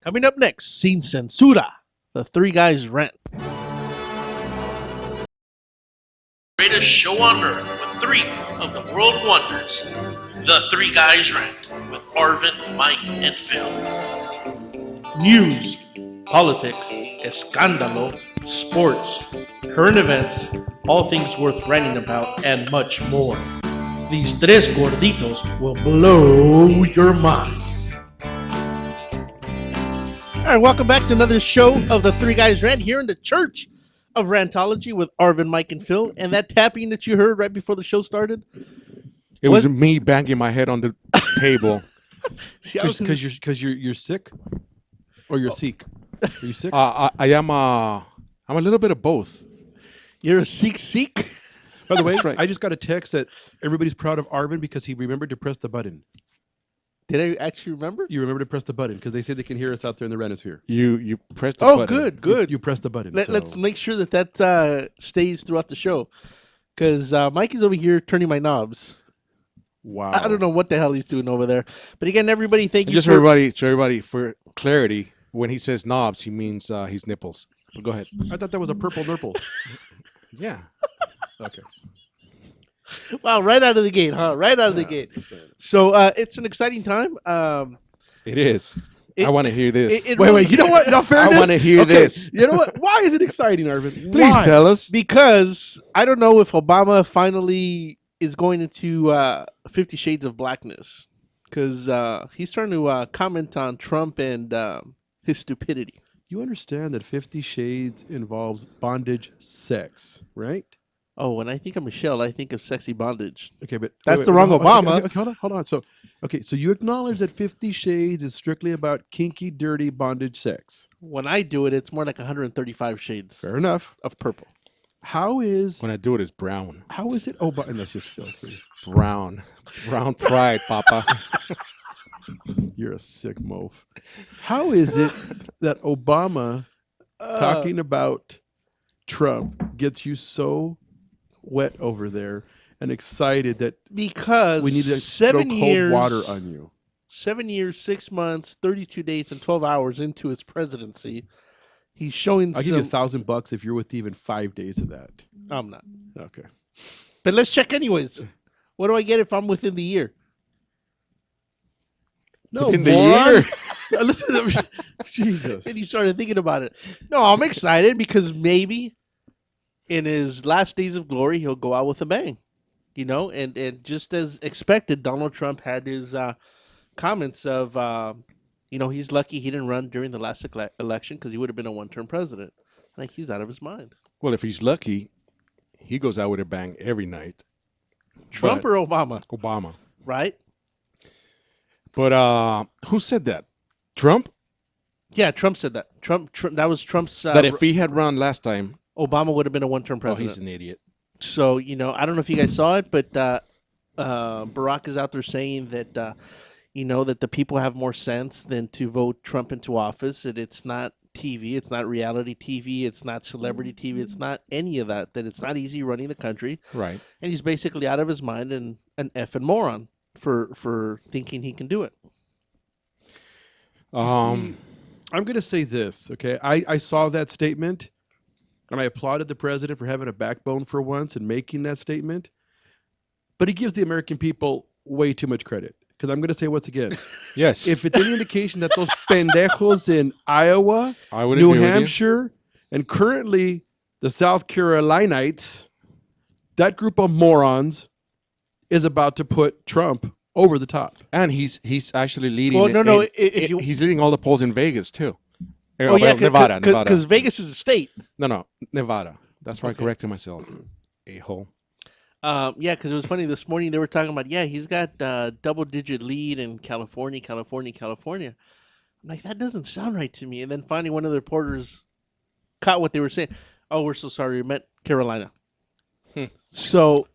Coming up next, Sin Censura, the Three Guys Rant. Greatest show on earth with three of the world wonders. The Three Guys Rant with Arvin, Mike, and Phil. News, politics, escándalo, sports, current events, all things worth ranting about, and much more. These tres gorditos will blow your mind. All right, welcome back to another show of the Three Guys Rant here in the Church of Rantology with Arvin, Mike, and Phil. And that tapping that you heard right before the show started, it was me banging my head on the table. Because you're sick, or you're sick. Are you sick? I am. I'm a little bit of both. You're a Sikh. By the way, right. I just got a text that everybody's proud of Arvin because he remembered to press the button. Did I actually remember? You remember to press the button because they say they can hear us out there in the Ranosphere. You pressed the button. Oh, good. You pressed the button. Let's make sure that stays throughout the show, because Mike is over here turning my knobs. Wow. I don't know what the hell he's doing over there. But again, everybody, thank you. Just everybody, for clarity, when he says knobs, he means his nipples. But go ahead. I thought that was a purple nurple. Yeah. Okay. Wow, right out of the gate, huh? Right out of the gate. So it's an exciting time. It is. I want to hear this. Wait. You know what? No, fairness. I want to hear this. You know what? Why is it exciting, Arvin? Please tell us. Because I don't know if Obama finally is going into 50 Shades of Blackness, because he's starting to comment on Trump and his stupidity. You understand that 50 Shades involves bondage sex, right? Oh, when I think of Michelle, I think of sexy bondage. Okay, but that's the wrong Obama. Okay, hold on. So you acknowledge that 50 Shades is strictly about kinky, dirty bondage sex. When I do it, it's more like 135 shades. Fair enough. Of purple. When I do it, it's brown. How is it? Oh, and that's just filthy. Brown pride, Papa. You're a sick moaf. How is it that Obama talking about Trump gets you so wet over there and excited that because we need to 7 throw years, cold water on you? 7 years, 6 months, 32 days, and 12 hours into his presidency, he's showing. I'll give you $1,000 if you're with even 5 days of that. I'm not. Okay, but let's check anyways. What do I get if I'm within the year? No, in the year. Listen, Jesus. And he started thinking about it. No, I'm excited because maybe in his last days of glory, he'll go out with a bang. You know, and just as expected, Donald Trump had his comments of, he's lucky he didn't run during the last election because he would have been a one-term president. I think he's out of his mind. Well, if he's lucky, he goes out with a bang every night. Trump or Obama? Obama. Right? But who said that? Trump? Yeah, Trump said that. Trump that was Trump's. That if he had run last time, Obama would have been a one-term president. Oh, he's an idiot. So, I don't know if you guys saw it, but Barack is out there saying that, that the people have more sense than to vote Trump into office. And it's not TV. It's not reality TV. It's not celebrity TV. It's not any of that. That it's not easy running the country. Right. And he's basically out of his mind and an effing moron for thinking he can do it. See, I'm going to say this, okay? I saw that statement, and I applauded the president for having a backbone for once and making that statement. But he gives the American people way too much credit. Because I'm going to say once again, yes, if it's any indication that those pendejos in Iowa, New Hampshire, and currently the South Carolinites, that group of morons is about to put Trump over the top. And he's actually leading. Well, no. He's leading all the polls in Vegas too. Oh, yeah, Nevada. Because Vegas is a state. No, Nevada. That's why I corrected myself. A-hole. Yeah, because it was funny this morning. They were talking about, he's got double-digit lead in California. I'm like, that doesn't sound right to me. And then finally, one of the reporters caught what they were saying. Oh, we're so sorry. We meant Carolina. So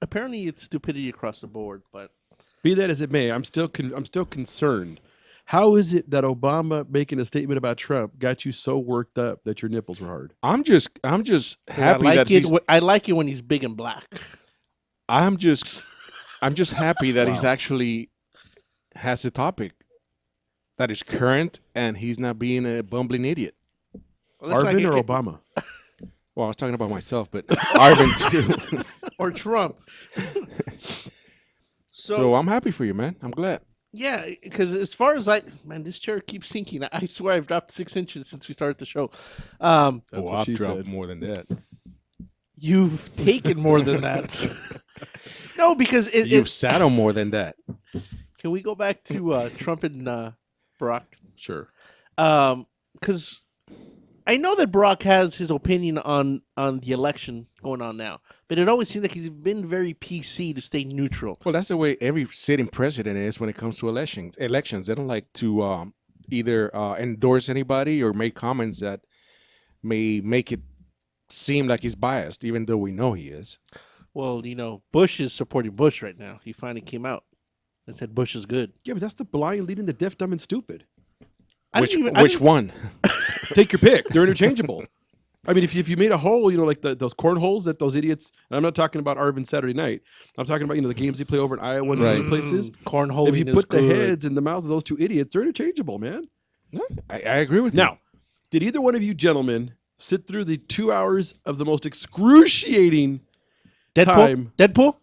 apparently, it's stupidity across the board. But be that as it may, I'm still concerned. How is it that Obama making a statement about Trump got you so worked up that your nipples were hard? I'm just happy I like it when he's big and black. I'm just happy that he's actually has a topic. that is current, and he's not being a bumbling idiot. Well, let's not Arvin get or Obama? Well, I was talking about myself, but Arvin too. or Trump. So I'm happy for you, man. I'm glad. Yeah, because as far as this chair keeps sinking. I swear I've dropped 6 inches since we started the show. That's Oh, what I've she dropped said. more than that. You've taken more than that. No, because You've sat on more than that. Can we go back to Trump and Barack? Sure. Because I know that Barack has his opinion on the election going on now, but it always seems like he's been very PC to stay neutral. Well, that's the way every sitting president is when it comes to elections. They don't like to either endorse anybody or make comments that may make it seem like he's biased, even though we know he is. Well, Bush is supporting Bush right now. He finally came out and said Bush is good. Yeah, but that's the blind leading the deaf, dumb, and stupid. Which one? Take your pick. They're interchangeable. I mean, if you made a hole, like those cornholes that those idiots. And I'm not talking about Arvin Saturday night. I'm talking about the games they play over in Iowa and other places. Cornhole. If you put the heads in the mouths of those two idiots, they're interchangeable, man. No, I agree with you. Now, did either one of you gentlemen sit through the 2 hours of the most excruciating time? Deadpool?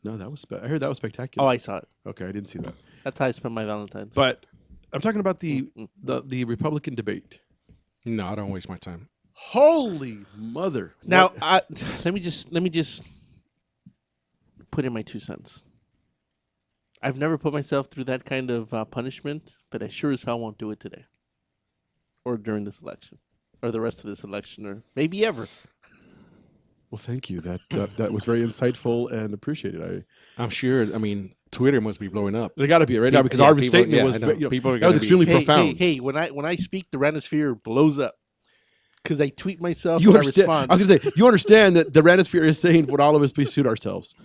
No, that was. I heard that was spectacular. Oh, I saw it. Okay, I didn't see that. That's how I spent my Valentine's. But I'm talking about the Republican debate. No, I don't waste my time. Holy mother! Now, let me just put in my 2 cents. I've never put myself through that kind of punishment, but I sure as hell won't do it today, or during this election, or the rest of this election, or maybe ever. Well, thank you. That was very insightful and appreciated. I'm sure. I mean, Twitter must be blowing up. They got to be right now because Arvin's statement was people are that was extremely profound. Hey, when I speak, the Ranosphere blows up because I tweet myself. You and understand? I respond. I was going to say you understand that the Ranosphere is saying what all of us please suit ourselves.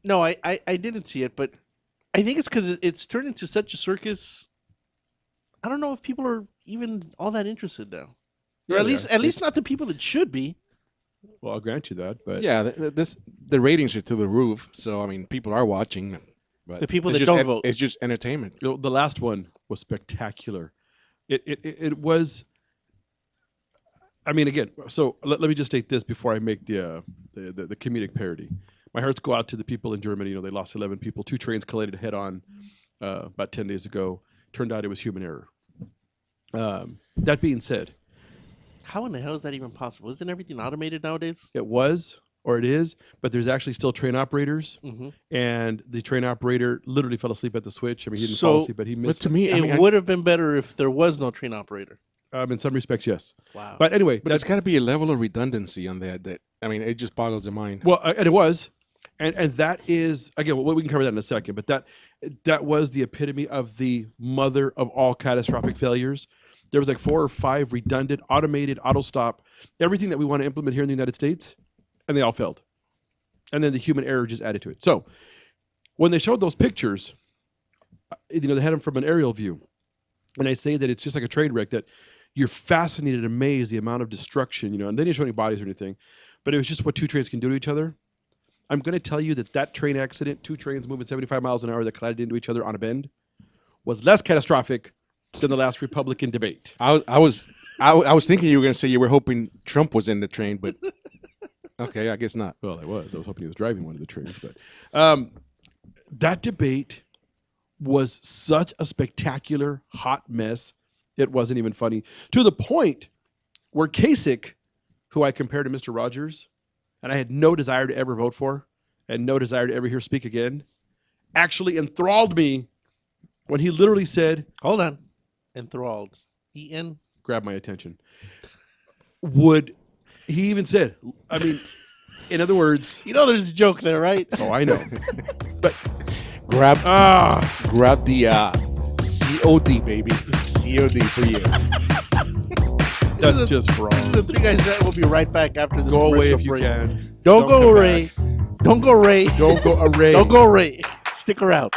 No, I didn't see it, but I think it's because it's turned into such a circus. I don't know if people are even all that interested now, or at least not the people that should be. Well, I'll grant you that, but Yeah, the ratings are to the roof. So I mean, people are watching. But The people it's that just don't vote. It's just entertainment. the last one was spectacular. It was. I mean, again, so let me just state this before I make the comedic parody. My hearts go out to the people in Germany. They lost 11 people. 2 trains collided head on about 10 days ago. Turned out it was human error. That being said, How in the hell is that even possible? Isn't everything automated nowadays? it was or it is, but there's actually still train operators, Mm-hmm. and the train operator literally fell asleep at the switch. I mean, he didn't So- fall asleep, but he But missed. to me, I It mean, would have been better if there was no train operator. In some respects, yes. Wow. But anyway, but there's got to be a level of redundancy on that. That I mean, it just boggles the mind. well, and it was, and that is again. Well, we can cover that in a second. But that was the epitome of the mother of all catastrophic failures. There was like 4 or 5 redundant, automated, auto stop, everything that we want to implement here in the United States, and they all failed. And then the human error just added to it. So when they showed those pictures, they had them from an aerial view, and I say that it's just like a train wreck, that you're fascinated, amazed the amount of destruction, and they didn't show any bodies or anything, but it was just what 2 trains can do to each other. I'm going to tell you that train accident, 2 trains moving 75 miles an hour that collided into each other on a bend, was less catastrophic than the last Republican debate. I was thinking you were going to say you were hoping Trump was in the train, but okay, I guess not. Well, I was hoping he was driving one of the trains, but that debate was such a spectacular hot mess. It wasn't even funny, to the point where Kasich, who I compared to Mr. Rogers, and I had no desire to ever vote for, and no desire to ever hear speak again, actually enthralled me when he literally said, Hold on. Enthralled. E-N? grab my attention. He even said, I mean, in other words, There's a joke there, right? oh, I know. But Grab the COD, baby. COD for you. that's just wrong. The 3 Guys Rant will be right back after this. Go away commercial if you break. can. Don't go, come Ray. back. Don't go, Ray. Don't go array. Don't go, Ray. Stick around.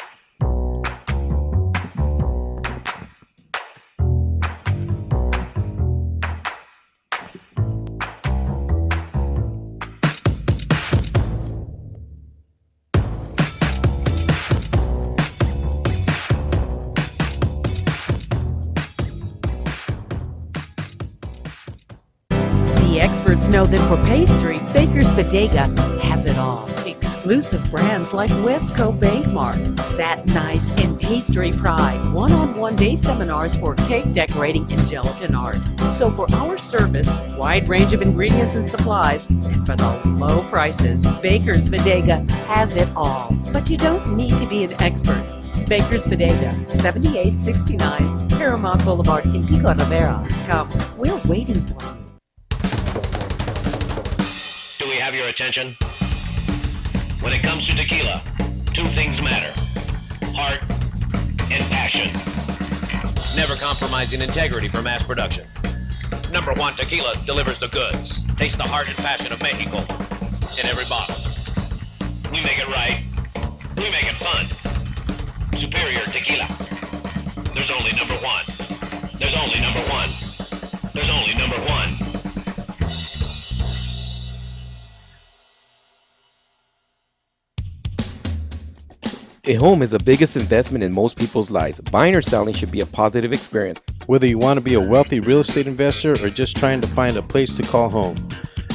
experts know that for pastry, Baker's Bodega has it all. Exclusive brands like Westco Bankmark, Satin Ice, and Pastry Pride. One-on-one day seminars for cake decorating and gelatin art. So for our service, wide range of ingredients and supplies, and for the low prices, Baker's Bodega has it all. But you don't need to be an expert. Baker's Bodega, 7869 Paramount Boulevard in Pico Rivera. Come, we're waiting for you. Do we have your attention? When it comes to tequila, two things matter: heart and passion. Never compromising integrity for mass production. Number one Tequila delivers the goods. Taste the heart and passion of Mexico in every bottle. We make it right. We make it fun. Superior Tequila. There's only number one. There's only number one. There's only number one. A home is the biggest investment in most people's lives. Buying or selling should be a positive experience. Whether you want to be a wealthy real estate investor or just trying to find a place to call home.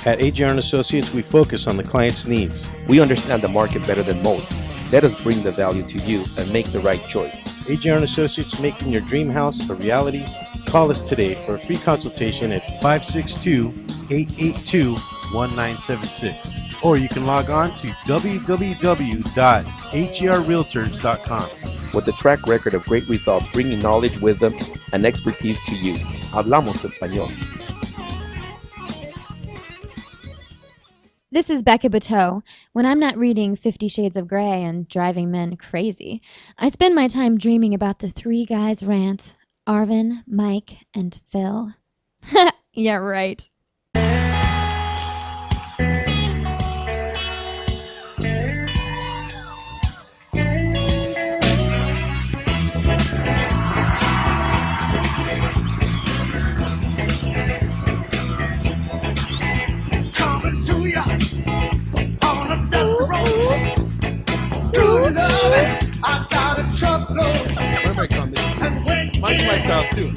At AJR & Associates, we focus on the client's needs. We understand the market better than most. Let us bring the value to you and make the right choice. AJR & Associates, making your dream house a reality. Call us today for a free consultation at 562-882-1976. Or you can log on to www.agrrealtors.com. With a track record of great results, bringing knowledge, wisdom, and expertise to you. Hablamos Español. This is Becca Bateau. When I'm not reading 50 Shades of Grey and driving men crazy, I spend my time dreaming about the three guys rant: Arvin, Mike, and Phil. Yeah, right. Mike's out too.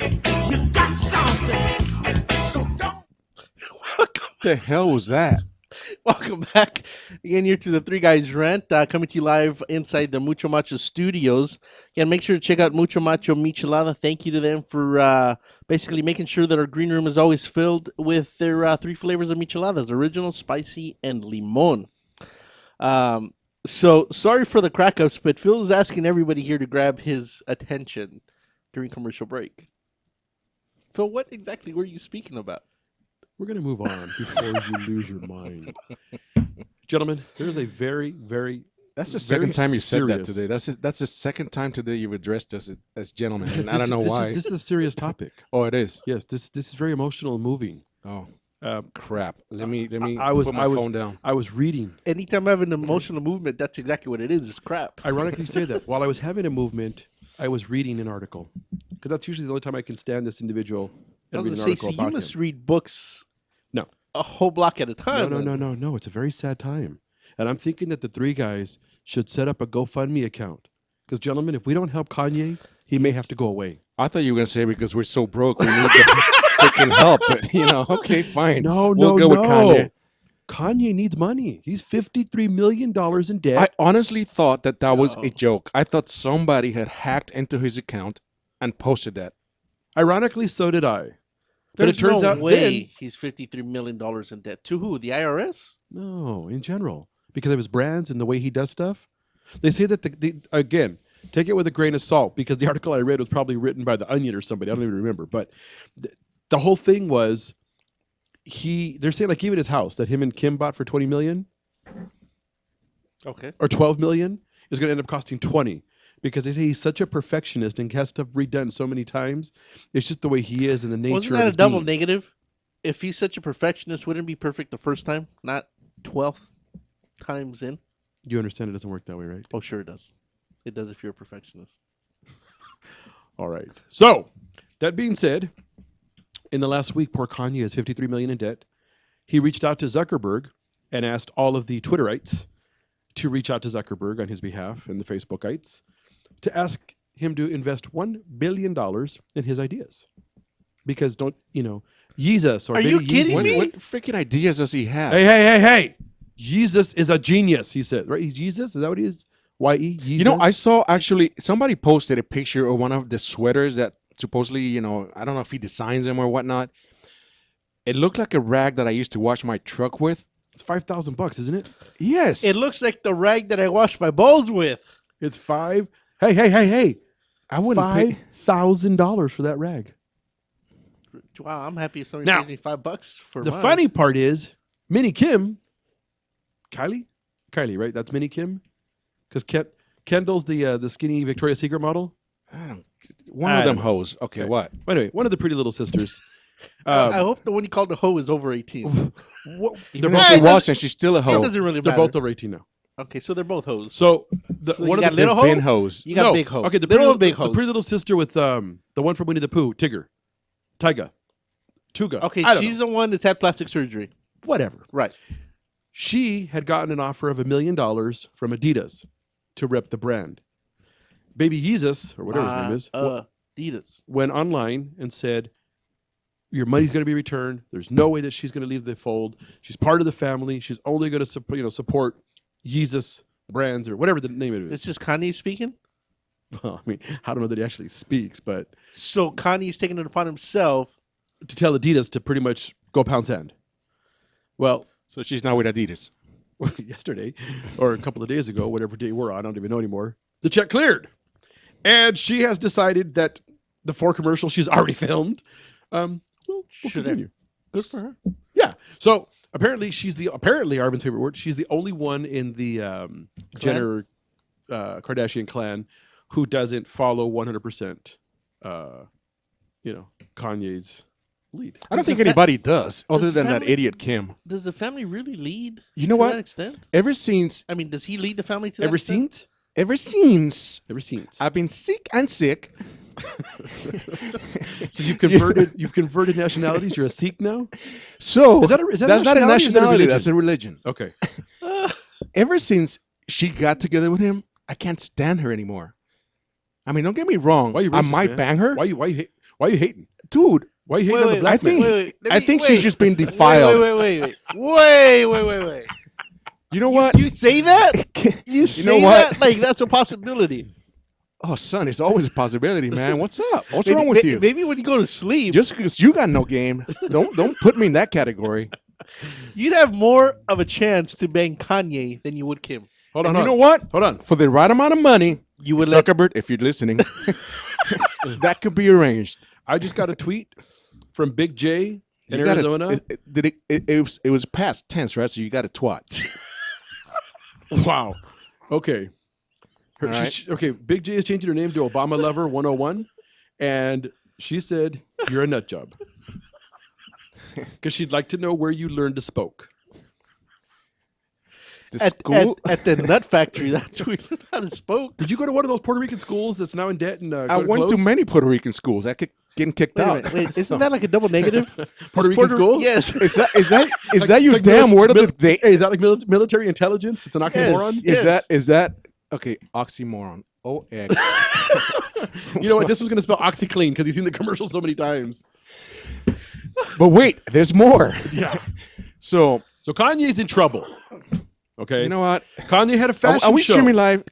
What the hell was that? Welcome back again here to the Three Guys Rant, coming to you live inside the Mucho Macho studios. Again, make sure to check out Mucho Macho Michelada. Thank you to them for basically making sure that our green room is always filled with their three flavors of micheladas: original, spicy, and limon. So sorry for the crack ups, but Phil is asking everybody here to grab his attention during commercial break. Phil, what exactly were you speaking about? We're going to move on before you lose your mind. Gentlemen, there's a very, very That's the second time you said that serious- today. That's the second time today you've addressed us as gentlemen, and I don't know why. This is a serious topic. Oh, it is. Yes, this is very emotional and moving. Oh, crap! Let me put my phone down. I was reading. Anytime I have an emotional movement, that's exactly what it is. It's crap. Ironically, you say that. While I was having a movement, I was reading an article, because that's usually the only time I can stand this individual I and was read an gonna say, article so about you must him. read books No. a whole block at a time. No. It's a very sad time, and I'm thinking that the three guys should set up a GoFundMe account. Because, gentlemen, if we don't help Kanye, he may have to go away. I thought you were gonna say because we're so broke, we need to freaking help. But okay, fine. No. We'll go with Kanye. Kanye needs money. He's $53 million in debt. I honestly thought that was a joke. I thought somebody had hacked into his account and posted that. Ironically, so did I. But There's it turns no out way he's $53 million in debt. To who? The IRS? No, in general, because of his brands and the way he does stuff. They say that again, take it with a grain of salt, because the article I read was probably written by The Onion or somebody. I don't even remember. But the whole thing was they're saying, like, even his house that him and Kim bought for $20 million, Okay. or $12 million, is going to end up costing 20. Because they say he's such a perfectionist and has stuff redone so many times. It's just the way he is and the nature Wasn't of that a his double being. negative? If he's such a perfectionist, wouldn't it be perfect the first time, not 12th times in? You understand it doesn't work that way, right? Oh, sure it does. It does if you're a perfectionist. All right. So, that being said, in the last week, poor Kanye is $53 million in debt. He reached out to Zuckerberg and asked all of the Twitterites to reach out to Zuckerberg on his behalf and the Facebookites to ask him to invest $1 billion in his ideas. Because Jesus. Or Are you Baby kidding Yeezus. me? What freaking ideas does he have? Hey. Jesus is a genius, he said. Right? He's Jesus? Is that what he is? Y-E? Jesus? You know, I saw actually somebody posted a picture of one of the sweaters that supposedly, you know, I don't know if he designs them or whatnot. It looked like a rag that I used to wash my truck with. It's $5,000, isn't it? Yes. It looks like the rag that I wash my balls with. It's Hey. I wouldn't pay. $5,000 for that rag. Wow, I'm happy if somebody Now, pays me $5 for The mine. funny part is, Minnie Kim, Kylie, right? That's Minnie Kim, because Kendall's the skinny Victoria's Secret model. One I of them don't know. hoes. Okay, what? But anyway, one of the pretty little sisters. I hope the one you called the hoe is over 18. They're Even both, if it wasn't, she's still a It hoe. doesn't really they're matter. both over 18 now. Okay, so they're both hoes. So, So one you of got the little hoe? Bin hoes. You got no, big hoe. Okay, the little pretty, and big the hoes. pretty little sister with the one from Winnie the Pooh, Tigger, Tyga, Tuga. Okay, I don't she's know. the one that's had plastic surgery. Whatever. Right. She had gotten an offer of $1 million from Adidas to rep the brand. Baby Yeezus, or whatever his name is, Adidas. went online and said, your money's going to be returned. There's no way that she's going to leave the fold. She's part of the family. She's only going to support Yeezus brands or whatever the name of it This is. is Kanye speaking? Well, I mean, I don't know that he actually speaks, but So Kanye's taking it upon himself. to tell Adidas to pretty much go pound sand. Well, So she's now with Adidas. yesterday or a couple of days ago, whatever day we're on, I don't even know anymore, the check cleared. And she has decided that the 4 commercials she's already filmed will Should continue. Good for her. Yeah. So apparently Arvin's favorite word, she's the only one in the Jenner Kardashian clan who doesn't follow 100% Kanye's lead. I don't think anybody does, other than that idiot Kim. Does the family really lead You know to what? that extent? Ever since I mean, does he lead the family to that Ever extent? seen? ever since Ever seen? I've been sick and sick. So you've converted nationalities. You're a Sikh now. So Is that that's not a nationality or is that a nationality. religion? That's a religion. Okay. Ever since she got together with him, I can't stand her anymore. I mean, don't get me wrong. Why are you I racist, might man? bang her, Why you hating? dude. Why you hating on the Wait, black I think man? Let I me- think wait. she's just been defiled. Wait. You know what? You say that? You say know what? that? Like, that's a possibility. Oh, son, it's always a possibility, man. What's up? What's Maybe- wrong with you? Maybe when you go to sleep, Just because you got no game, don't put me in that category. you'd have more of a chance to bang Kanye than you would Kim. Hold on. And you know what? Hold on. For the right amount of money, You would let Zuckerberg, if you're listening, that could be arranged. I just got a tweet from Big J in You gotta- Arizona. it was past tense, right? So you got a twat. Wow. Okay. All right. Okay. Big J is changing her name to Obama Lover 101, and she said you're a nut job because she'd like to know where you learned to spoke. The at, school. at the nut factory. That's where we learned how to spoke. Did you go to one of those Puerto Rican schools that's now in debt and I went to many Puerto Rican schools. I kept getting kicked Wait, a out. minute, wait, isn't that like a double negative? Puerto Rican school? Yes. Is that your like damn word of the day? Hey, is that like military intelligence? It's an oxymoron. Yes. Is that okay? Oxymoron. OX. You know what? This was going to spell OxyClean because you've seen the commercial so many times. But wait, there's more. Yeah. So So Kanye's in trouble. Okay. you know what? Kanye had a fashion Are we show. streaming live?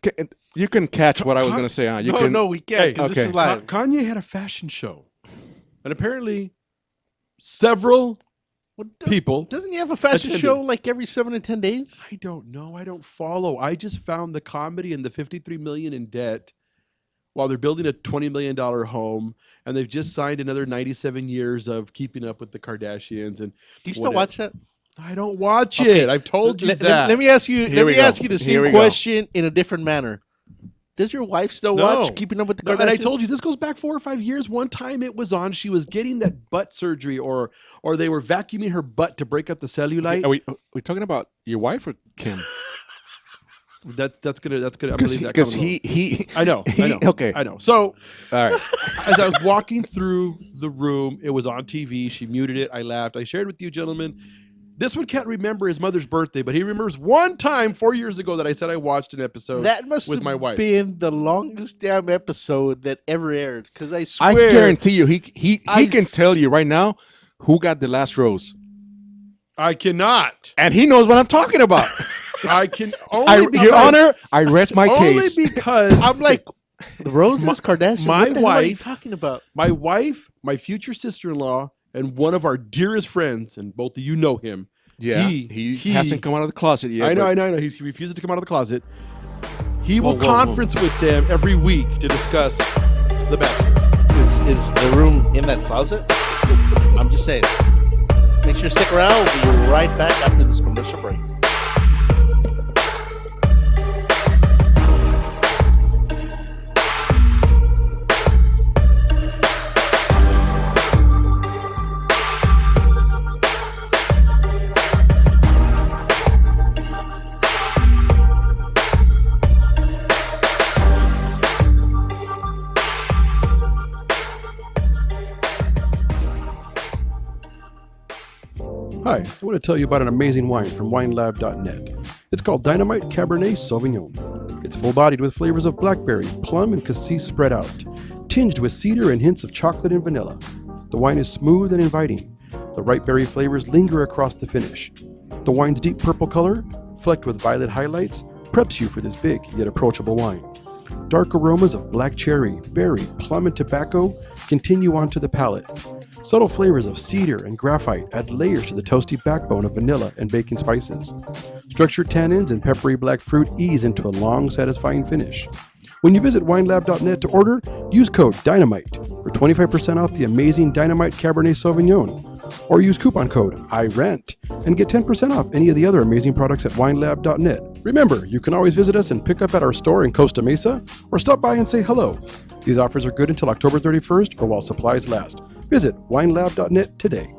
You can catch what I was going to say. You can. No, we can't. 'cause okay. This is live. Kanye had a fashion show, and apparently, several people. Doesn't he have a fashion attended. show like every 7 to 10 days? I don't know. I don't follow. I just found the comedy and the $53 million in debt while they're building a $20 million home, and they've just signed another 97 years of keeping up with the Kardashians. And Do you still whatever. watch that? I don't watch Okay. it. I've told you Let, that. let me ask you. Here Let we me go. ask you the Here same we go. question in a different manner. Does your wife still No. watch Keeping Up with the No, Kardashians? and I told you this goes back 4 or 5 years. One time it was on. She was getting that butt surgery, or they were vacuuming her butt to break up the cellulite. Are we talking about your wife or Kim? That's gonna. I believe that Because coming he. I know. Okay. I know. So All right. as I was walking through the room, it was on TV. She muted it. I laughed. I shared with you, gentlemen. This one can't remember his mother's birthday, but he remembers one time 4 years ago that I said I watched an episode. That must with have my wife. been the longest damn episode that ever aired. Because I I swear, guarantee you, he I can s- tell you right now Who got the last rose? I cannot. And he knows what I'm talking about. I can only Your Honor, I rest my only case. because I'm like, the Roses, Kardashian. my what the hell are you wife- talking about? my wife, my future sister-in-law, and one of our dearest friends, and both of you know him. Yeah, He- he hasn't come out of the closet yet. I know, but- I know. He refuses to come out of the closet. He will Whoa, whoa, conference with them every week to discuss The Bachelor. Is the room in that closet? I'm just saying. Make sure to stick around. We'll be right back after this commercial break. Hi, I want to tell you about an amazing wine from winelab.net. It's called Dynamite Cabernet Sauvignon. It's full-bodied with flavors of blackberry, plum, and cassis spread out, tinged with cedar and hints of chocolate and vanilla. The wine is smooth and inviting. The ripe berry flavors linger across the finish. The wine's deep purple color, flecked with violet highlights, preps you for this big yet approachable wine. Dark aromas of black cherry, berry, plum, and tobacco continue onto the palate. Subtle flavors of cedar and graphite add layers to the toasty backbone of vanilla and baking spices. Structured tannins and peppery black fruit ease into a long, satisfying finish. When you visit winelab.net to order, use code DYNAMITE for 25% off the amazing Dynamite Cabernet Sauvignon. Or use coupon code iRant and get 10% off any of the other amazing products at winelab.net. Remember, you can always visit us and pick up at our store in Costa Mesa or stop by and say hello. These offers are good until October 31st or while supplies last. Visit winelab.net today.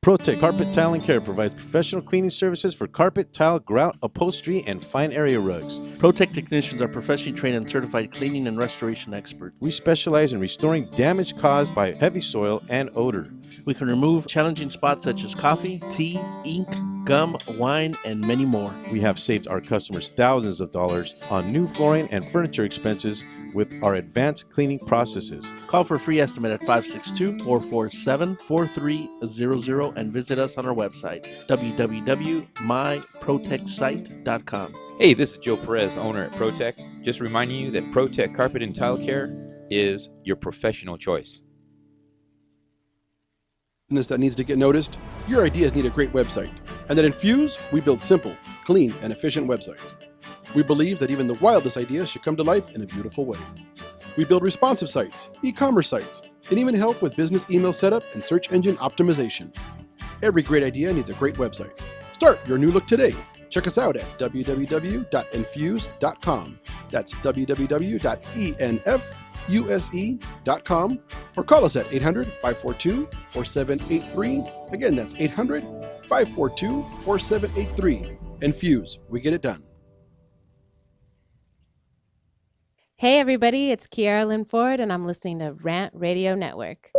ProTech Carpet Tile and Care provides professional cleaning services for carpet, tile, grout, upholstery, and fine area rugs. ProTech technicians are professionally trained and certified cleaning and restoration experts. We specialize in restoring damage caused by heavy soil and odor. We can remove challenging spots such as coffee, tea, ink, gum, wine, and many more. We have saved our customers thousands of dollars on new flooring and furniture expenses with our advanced cleaning processes. Call for a free estimate at 562-447-4300 and visit us on our website, www.myprotectsite.com. Hey, this is Joe Perez, owner at ProTech. Just reminding you that ProTech Carpet and Tile Care is your professional choice. That needs to get noticed, your ideas need a great website. And at Infuse, we build simple, clean, and efficient websites. We believe that even the wildest ideas should come to life in a beautiful way. We build responsive sites, e-commerce sites, and even help with business email setup and search engine optimization. Every great idea needs a great website. Start your new look today. Check us out at www.infuse.com. That's www.enfuse.com, or call us at 800-542-4783. Again, that's 800-542-4783. Infuse, we get it done. Hey everybody, it's Kiara Lynn Ford and I'm listening to Rant Radio Network.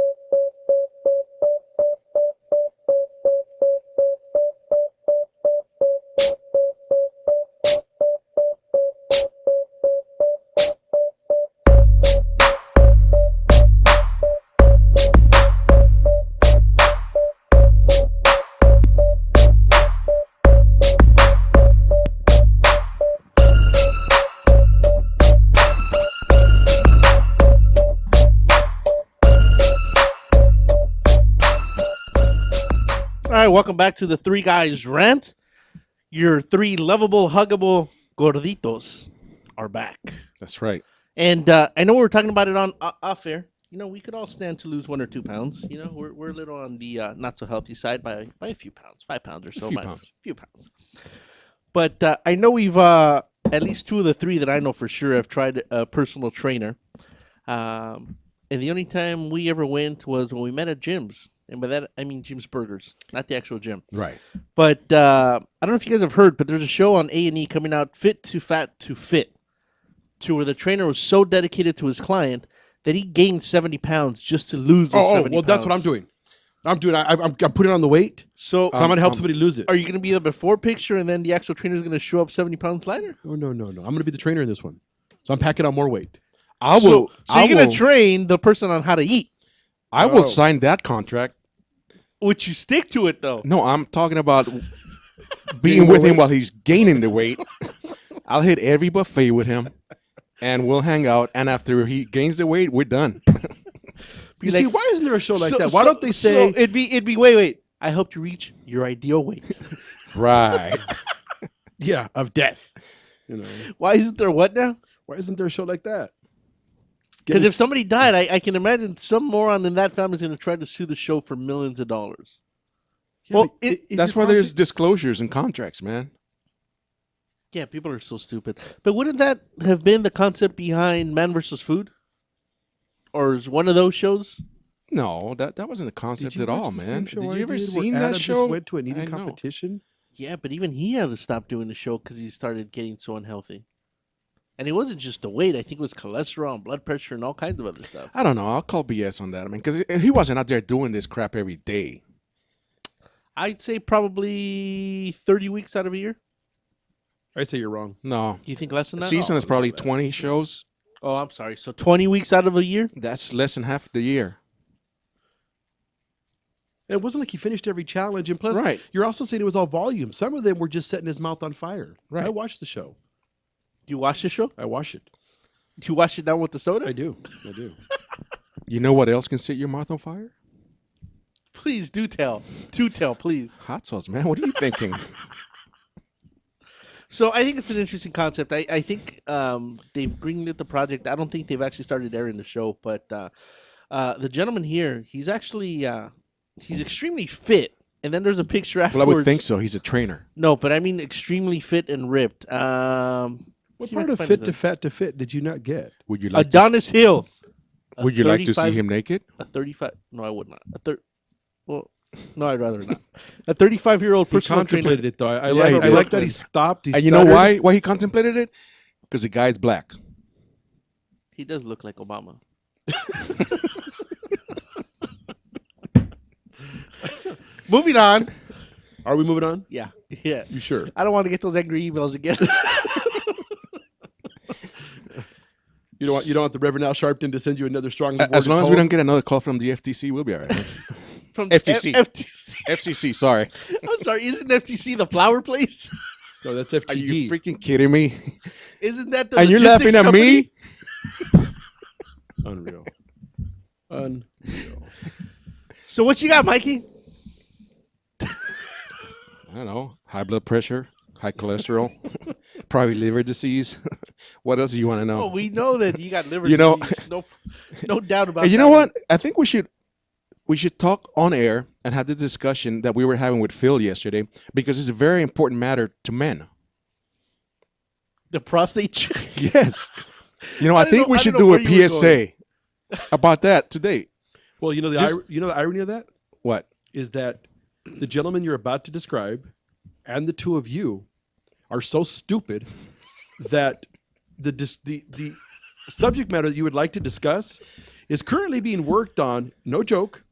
All right, welcome back to the Three Guys Rant. Your three lovable, huggable gorditos are back. That's right. And I know we were talking about it on off air. You know, we could all stand to lose 1 or 2 pounds. You know, we're a little on the not so healthy side by a few pounds, 5 pounds or so. few by pounds. A few pounds. But I know we've at least 2 of the 3 that I know for sure have tried a personal trainer. And the only time we ever went was when we met at gyms. And by that, I mean Jim's Burgers, not the actual gym. Right. But I don't know if you guys have heard, but there's a show on A&E coming out, Fit to Fat to Fit, to where the trainer was so dedicated to his client that he gained 70 pounds just to lose those 70 well, that's what I'm doing. I'm putting on the weight, So I'm going to help somebody lose it. are you going to be the before picture and then the actual trainer is going to show up 70 pounds lighter? No. I'm going to be the trainer in this one. So I'm packing on more weight. So you're going to train the person on how to eat. I will sign that contract. Would you stick to it though? No, I'm talking about being with him while he's gaining the weight. I'll hit every buffet with him, and we'll hang out. And after he gains the weight, we're done. You see, why isn't there a show like that? Why don't they say it'd be wait. I hope you reach your ideal weight. Right. Yeah, of death. You know. Why isn't there what now? Why isn't there a show like that? Because if somebody died, I can imagine some moron in that family is going to try to sue the show for millions of dollars. Yeah, Well, That's why there's disclosures and contracts, man. Yeah, people are so stupid. But wouldn't that have been the concept behind Man vs. Food? Or is one of those shows? No, that wasn't a concept at all, man. Did you ever seen seen that that Just show? went to an I eating know. competition. Yeah, but even he had to stop doing the show because he started getting so unhealthy. And it wasn't just the weight. I think it was cholesterol and blood pressure and all kinds of other stuff. I don't know. I'll call BS on that. I mean, because he wasn't out there doing this crap every day. I'd say probably 30 weeks out of a year. I say you're wrong. No. You think less than The that? season Oh, is probably no, 20 shows. Oh, I'm sorry. So 20 weeks out of a year? That's less than half the year. It wasn't like he finished every challenge. And plus, Right. you're also saying it was all volume. Some of them were just setting his mouth on fire. Right. I watched the show. Do you watch the show? I watch it. Do you watch it down with the soda? I do. I do. You know what else can set your mouth on fire? Please do tell. Do tell, please. Hot sauce, man. What are you thinking? So I think it's an interesting concept. I think they've greenlit the project. I don't think they've actually started airing the show, but the gentleman here, he's actually he's extremely fit. And then there's a picture Well, afterwards. I would think so. He's a trainer. No, but I mean extremely fit and ripped. What part of fit to fat to fit did you not get? Would you like Adonis Hill? Would you like to see him naked? A 35? No, I would not. Well, no, I'd rather not. A 35-year-old He personal contemplated trainer. it, though. I Yeah, he like did. that he stopped. He And you know stuttered. why he contemplated it? Because the guy's black. He does look like Obama. Moving on. Are we moving on? Yeah. You sure? I don't want to get those angry emails again. You don't want the Reverend Al Sharpton to send you another strongly As worded long as we poem? don't get another call from the FTC, we'll be all right. From FTC. FTC. FCC, sorry. I'm sorry. Isn't FTC the flower place? No, that's Are FTD. you freaking kidding me? Isn't that the And you're logistics laughing at company? me? Unreal. Unreal. So what you got, Mikey? I don't know. High blood pressure, high cholesterol, probably liver disease. What else do you want to know? Oh, we know that you got liver You know- disease. No doubt about Hey, that. you know what? I think we should talk on air and have the discussion that we were having with Phil yesterday because it's a very important matter to men. The prostate check. Yes. You know, I don't think know- we I should don't know do where you a were PSA about that today. Well, you know Just- the irony of that What? is that the gentleman you're about to describe and the two of you are so stupid that the subject matter that you would like to discuss is currently being worked on, no joke,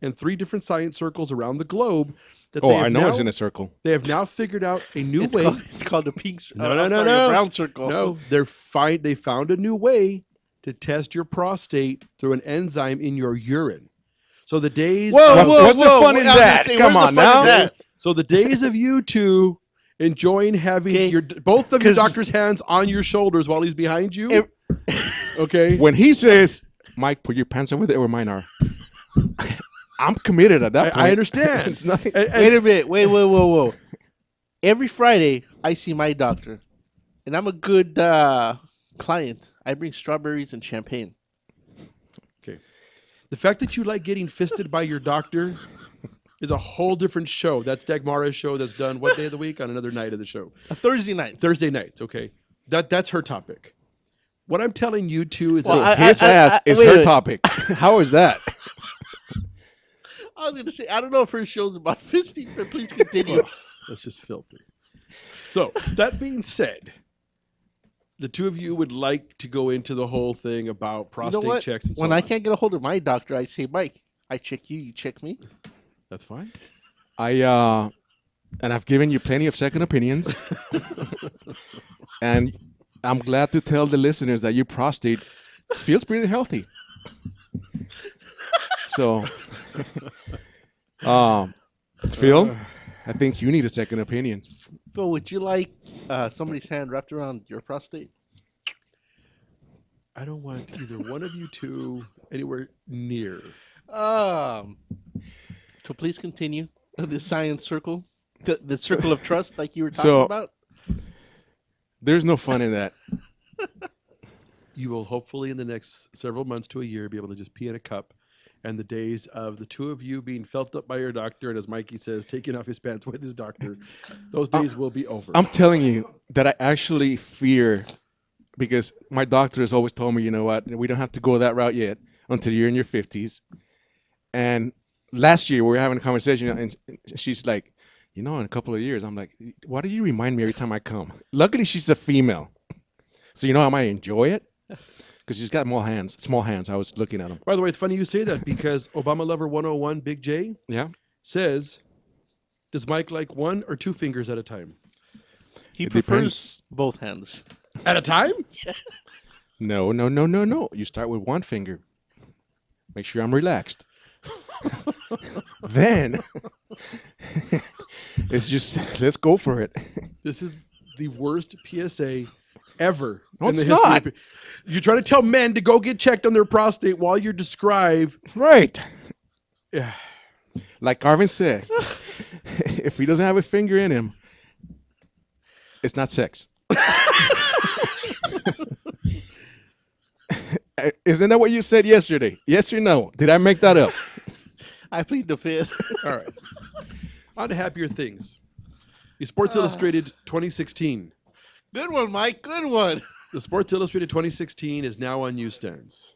in 3 different science circles around the globe. That Oh, they have I know now, it's in a circle. They have now figured out a new It's way. called the pink. No, a brown circle. No, they found a new way to test your prostate through an enzyme in your urine. So the days What's the fun in that? Come on now. So the days of you two enjoying having both of your 'Cause- doctor's hands on your shoulders while he's behind you. Okay. When he says, Mike, put your pants over there where mine are, I'm committed at that point. I understand. It's nothing. Wait a minute. Whoa. Every Friday, I see my doctor, and I'm a good client. I bring strawberries and champagne. Okay. The fact that you like getting fisted by your doctor is a whole different show. That's Dagmara's show that's done what day of the week on another night of the show? A Thursday night. Thursday nights, okay. That's her topic. What I'm telling you two is Well, that His ass is wait a her minute. topic. How is that? I was going to say, I don't know if her show's about fisting, but please continue. that's just filthy. So that being said, the two of you would like to go into the whole thing about You know prostate what? checks and so When on. I can't get a hold of my doctor, I say, Mike, I check you, you check me. That's fine. And I've given you plenty of second opinions. And I'm glad to tell the listeners that your prostate feels pretty healthy. So Phil, I think you need a second opinion. Phil, would you like somebody's hand wrapped around your prostate? I don't want either one of you two anywhere near. So please continue the science circle, the circle of trust, like you were talking about. There's no fun in that. You will hopefully in the next several months to a year be able to just pee in a cup, and the days of the two of you being felt up by your doctor and, as Mikey says, taking off his pants with his doctor, those days will be over. I'm telling you that I actually fear, because my doctor has always told me, you know what, we don't have to go that route yet until you're in your 50s. And last year we were having a conversation, and she's like, you know, in a couple of years, I'm like, why do you remind me every time I come? Luckily, she's a female. So you know I might enjoy it? Because she's got small hands. I was looking at them. By the way, it's funny you say that because Obama Lover 101, Big J, says, does Mike like one or two fingers at a time? He prefers both hands. At a time? Yeah. No. You start with one finger. Make sure I'm relaxed. Then it's just, let's go for it. This is the worst PSA ever. No, in the it's history not. You're trying to tell men to go get checked on their prostate while you're described. Right. Yeah. Like Arvin said, if he doesn't have a finger in him, it's not sex. Isn't that what you said yesterday? Yes or no? Did I make that up? I plead the fifth. All right. On to happier things. The Sports Illustrated 2016. Good one, Mike. Good one. The Sports Illustrated 2016 is now on newsstands.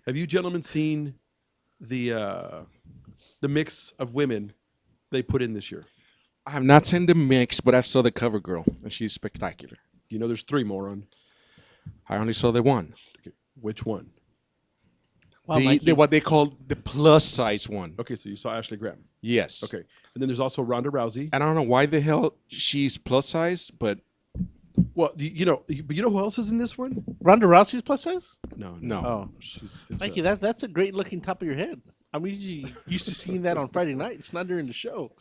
Have you gentlemen seen the mix of women they put in this year? I have not seen the mix, but I saw the cover girl, and she's spectacular. You know there's three, moron. I only saw the one. Okay. Which one? Well, What they call the plus size one. Okay, so you saw Ashley Graham. Yes. Okay. And then there's also Ronda Rousey. I don't know why the hell she's plus size, but Well, you know who else is in this one? Ronda Rousey's plus size? No. Oh, Mikey, that's a great looking top of your head. I'm usually used to seeing that on Friday nights, not during the show.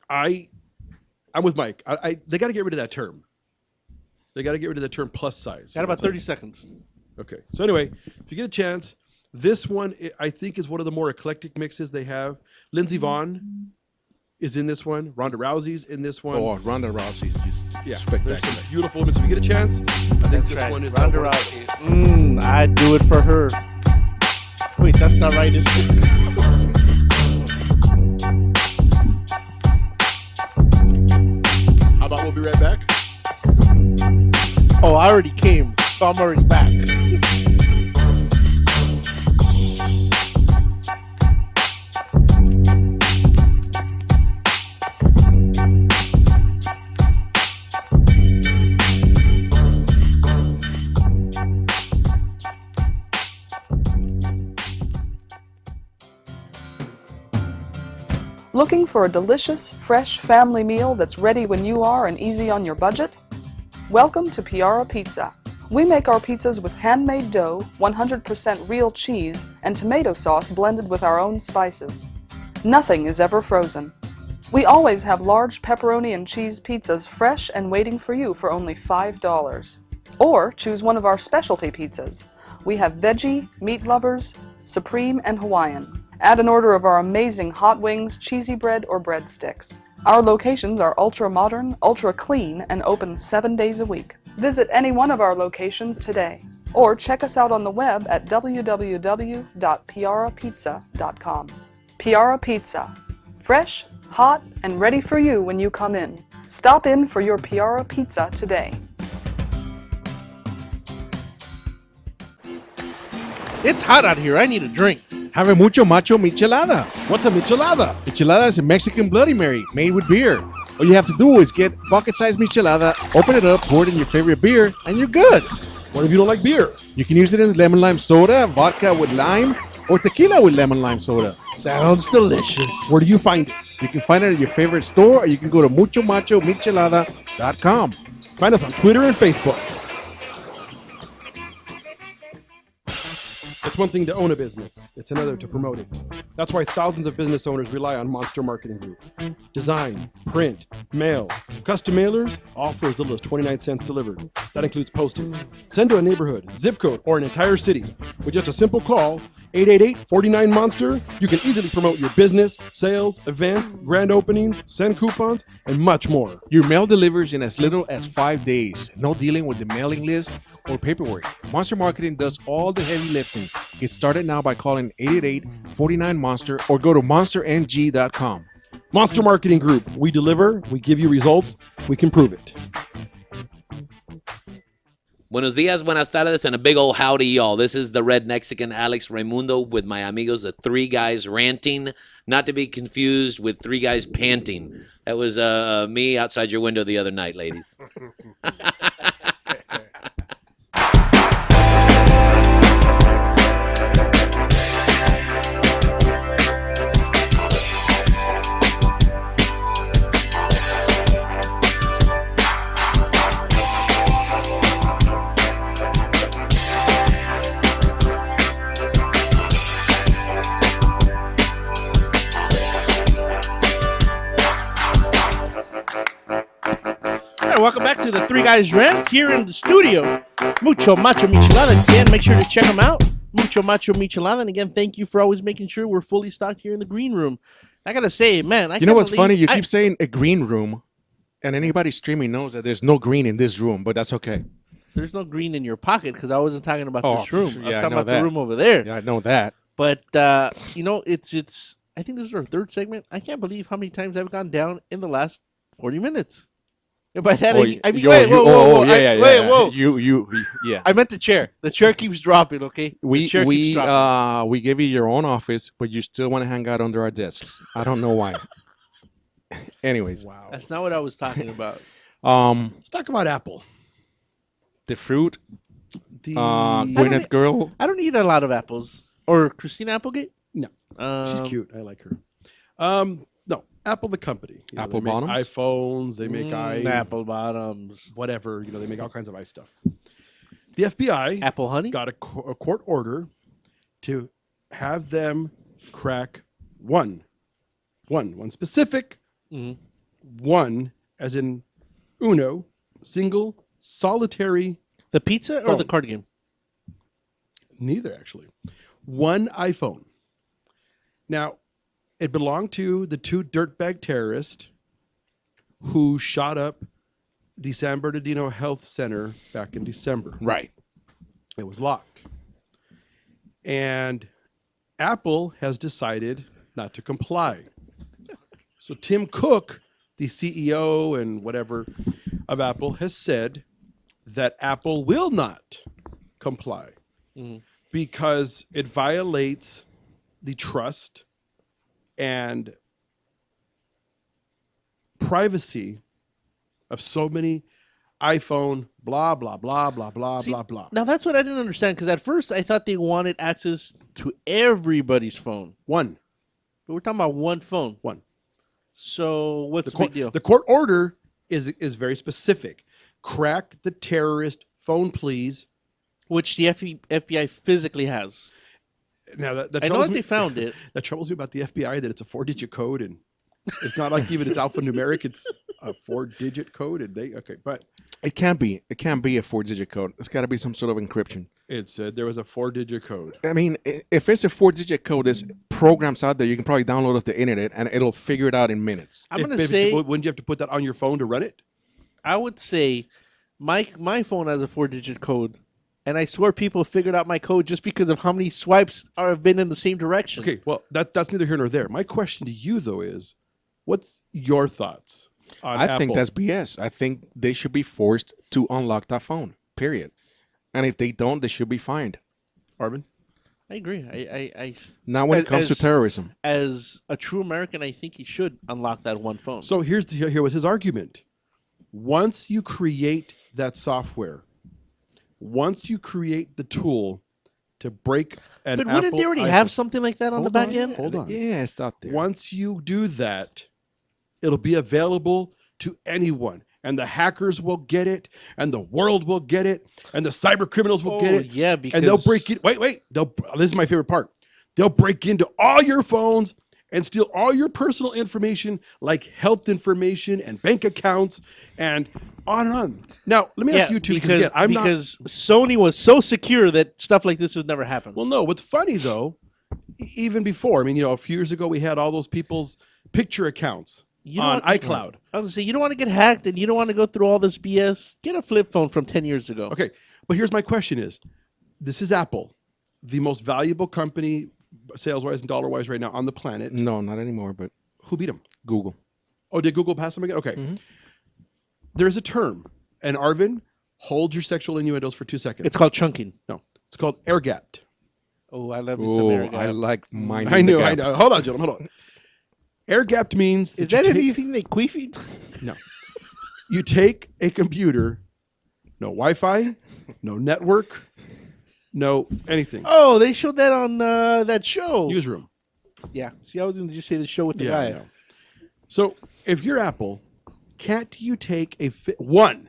I'm with Mike. They got to get rid of that term. They got to get rid of the term plus size. Got about 30 seconds. Okay. So anyway, if you get a chance, this one I think is one of the more eclectic mixes they have. Lindsey Vonn is in this one. Ronda Rousey's in this one. oh, Ronda Rousey's Yeah, spectacular. there's some beautiful women. So if you get a chance, I think this one is Ronda Rousey. I'd do it for her. Wait, that's not right, is it? How about we'll be right back? Oh, I already came, so I'm already back. Looking for a delicious, fresh family meal that's ready when you are and easy on your budget? Welcome to Piara Pizza. We make our pizzas with handmade dough, 100% real cheese, and tomato sauce blended with our own spices. Nothing is ever frozen. We always have large pepperoni and cheese pizzas fresh and waiting for you for only $5. Or choose one of our specialty pizzas. We have veggie, meat lovers, supreme, and Hawaiian. Add an order of our amazing hot wings, cheesy bread, or breadsticks. Our locations are ultra-modern, ultra-clean, and open 7 days a week. Visit any one of our locations today, or check us out on the web at www.piarapizza.com. Piara Pizza. Fresh, hot, and ready for you when you come in. Stop in for your Piara Pizza today. It's hot out here. I need a drink. Have a mucho macho michelada. What's a michelada? Michelada is a Mexican Bloody Mary made with beer. All you have to do is get bucket-sized michelada, open it up, pour it in your favorite beer, and you're good. What if you don't like beer? You can use it in lemon lime soda, vodka with lime, or tequila with lemon lime soda. Sounds delicious. Where do you find it? You can find it at your favorite store, or you can go to muchomachomichelada.com. Find us on Twitter and Facebook. It's one thing to own a business. It's another to promote it. That's why thousands of business owners rely on Monster Marketing Group. Design, print, mail, custom mailers, all for as little as 29 cents delivered. That includes postage. Send to a neighborhood, zip code, or an entire city. With just a simple call, 888-49-MONSTER, you can easily promote your business, sales, events, grand openings, send coupons, and much more. Your mail delivers in as little as 5 days. No dealing with the mailing list or paperwork. Monster Marketing does all the heavy lifting. Get started now by calling 888-49-MONSTER or go to monsterng.com. Monster Marketing Group. We deliver, we give you results, we can prove it. Buenos dias, buenas tardes, and a big old howdy, y'all. This is the Red Mexican Alex Raimundo with my amigos, the Three Guys Ranting, not to be confused with Three Guys Panting. That was me outside your window the other night, ladies. Welcome back to the Three Guys Rant here in the studio. Mucho Macho Michelada. Again, make sure to check them out. Mucho Macho Michelada. And again, thank you for always making sure we're fully stocked here in the green room. I got to say, man. You know what's funny? You keep saying a green room, and anybody streaming knows that there's no green in this room, but that's okay. There's no green in your pocket because I wasn't talking about this room. Yeah, I was talking about the room over there. Yeah, I know that. But, you know, it's. I think this is our third segment. I can't believe how many times I've gone down in the last 40 minutes. By that, I mean, wait, whoa. Yeah. I meant the chair. The chair keeps dropping, okay? We gave you your own office, but you still want to hang out under our desks. I don't know why. Anyways. Wow. That's not what I was talking about. Let's talk about Apple. The fruit. Gwyneth girl. I don't eat a lot of apples. Or Christina Applegate? No. She's cute. I like her. No. Apple, the company. Apple they make bottoms? iPhones. They make Apple bottoms. whatever. They make all kinds of stuff. The FBI Apple honey got a court order to have them crack one specific one, as in uno, single, solitary. The pizza phone. or the card game? Neither, actually. One iPhone. Now, it belonged to the two dirtbag terrorists who shot up the San Bernardino Health Center back in December. Right. It was locked. And Apple has decided not to comply. So Tim Cook, the CEO and whatever of Apple, has said that Apple will not comply because it violates the trust and privacy of so many iPhone, blah, blah, blah, blah, blah, blah, blah. Now, that's what I didn't understand, because at first I thought they wanted access to everybody's phone. One. But we're talking about one phone. One. So what's the big deal? The court order is very specific. Crack the terrorist phone, please. Which the FBI physically has. Now that I know that they found it. That troubles me about the FBI, that it's a 4-digit code, and it's not like even it's alphanumeric. It's a 4-digit code, and but it can't be. It can't be a 4-digit code. It's got to be some sort of encryption. It said there was a 4-digit code. I mean, if it's a 4-digit code, there's programs out there you can probably download off the internet, and it'll figure it out in minutes. I'm gonna say, wouldn't you have to put that on your phone to run it? I would say, my phone has a 4-digit code. And I swear people figured out my code just because of how many swipes have been in the same direction. Okay, well, that's neither here nor there. My question to you, though, is what's your thoughts on Apple? I think that's BS. I think they should be forced to unlock that phone, period. And if they don't, they should be fined. Arvin? I agree. I Not when it comes to terrorism. As a true American, I think he should unlock that one phone. So here was his argument. Once you create that software, once you create the tool to break an But wouldn't they already have something like that on the back end? Hold on. Yeah, it's out there. Once you do that, it'll be available to anyone. and the hackers will get it, and the world will get it, and the cyber criminals will get it. Yeah, because and they'll break it. Wait. This is my favorite part. They'll break into all your phones and steal all your personal information, like health information and bank accounts, and on and on. Now, let me ask you two, because because Sony was so secure that stuff like this has never happened. Well, no. What's funny though, even before, I mean, a few years ago, we had all those people's picture accounts on iCloud. I was gonna say, you don't want to get hacked, and you don't want to go through all this BS. Get a flip phone from 10 years ago. Okay, but here's my question: this is Apple, the most valuable company, sales-wise and dollar-wise, right now on the planet. No, not anymore. But who beat them? Google. Oh, did Google pass them again? Okay. There's a term, and Arvin, hold your sexual innuendos for 2 seconds. It's called chunking. No, it's called air gapped. Oh, I love you some air gap. I like mine. I know. Hold on, gentlemen. Hold on. Air gapped means is that anything they queefy? No. You take a computer, no Wi-Fi, no network, no anything. Oh, they showed that on that show. Newsroom. Yeah. See, I was going to just say the show with the I guy. know. So if you're Apple, can't you take a one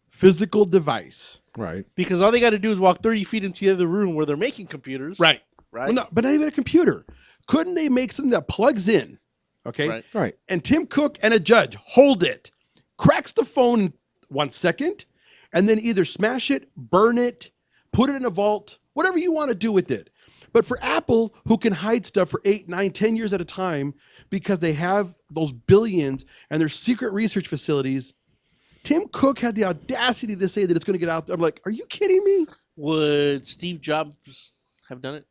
physical device? Right. Because all they got to do is walk 30 feet into the other room where they're making computers. Right. Right. Well, no, but not even a computer. Couldn't they make something that plugs in? Okay. Right. And Tim Cook and a judge hold it, cracks the phone in 1 second, and then either smash it, burn it, put it in a vault, whatever you want to do with it. But for Apple, who can hide stuff for 8, 9, 10 years at a time because they have those billions and their secret research facilities, Tim Cook had the audacity to say that it's going to get out there. I'm like, are you kidding me? Would Steve Jobs have done it?